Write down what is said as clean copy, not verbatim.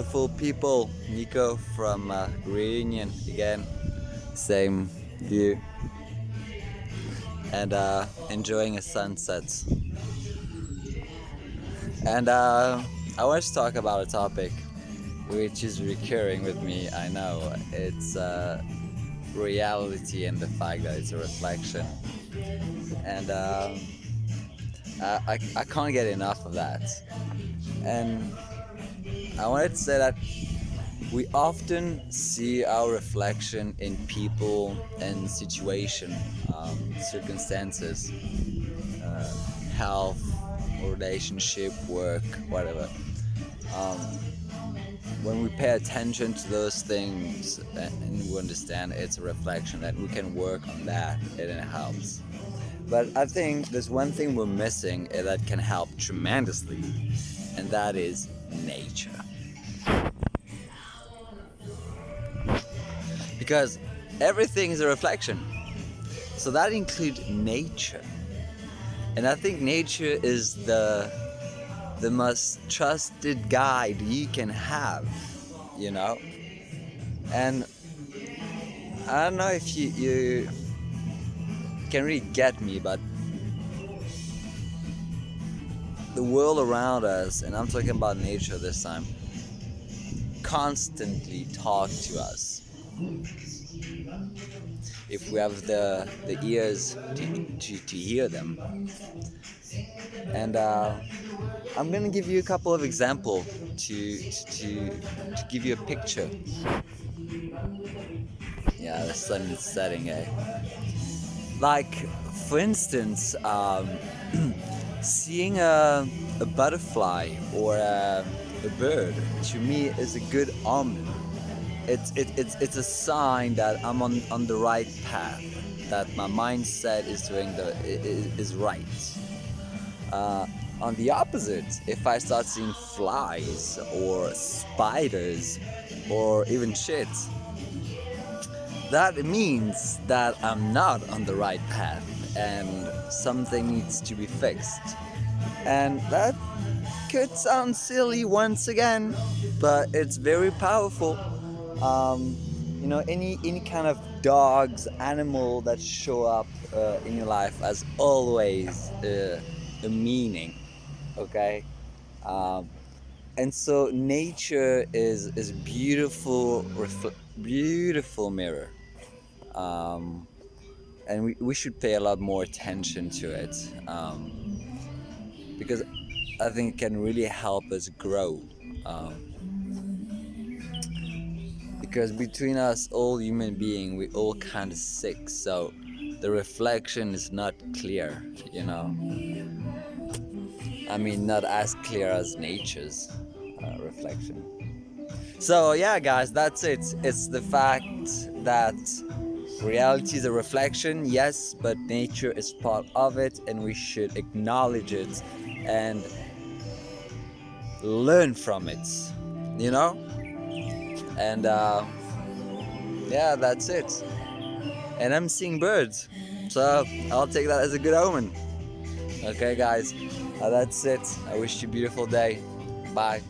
beautiful people. Nico from Reunion again. Same view. And enjoying a sunset. And I want to talk about a topic which is recurring with me. I know it's reality and the fact that it's a reflection. And I can't get enough of that. And I wanted to say that we often see our reflection in people and situation, circumstances, health, relationship, work, whatever. Um, when we pay attention to those things and we understand it's a reflection, that we can work on that and it helps. But I think there's one thing we're missing that can help tremendously, and that is nature. Because everything is a reflection. So that includes nature. And I think nature is the most trusted guide you can have, you know? And I don't know if you can really get me, but the world around us, and I'm talking about nature this time, constantly talk to us. If we have the ears to hear them. And I'm gonna give you a couple of examples to give you a picture. Yeah, the sun is setting, eh? Like, for instance, seeing a butterfly or a bird, to me is a good omen. It's a sign that I'm on the right path, that my mindset is right. On the opposite, if I start seeing flies or spiders or even shit, that means that I'm not on the right path and something needs to be fixed. And that could sound silly once again, but it's very powerful. Any kind of dogs, animal that show up in your life has always a meaning. Okay, and so nature is beautiful, beautiful mirror, and we should pay a lot more attention to it, because I think it can really help us grow. Because between us, all human beings, we all kind of sick, so the reflection is not clear, you know. I mean, not as clear as nature's reflection. So yeah, guys, that's it. It's the fact that reality is a reflection, yes, but nature is part of it, and we should acknowledge it and learn from it, you know. And yeah, that's it. And I'm seeing birds, so I'll take that as a good omen. Okay, guys, that's it. I wish you a beautiful day. Bye.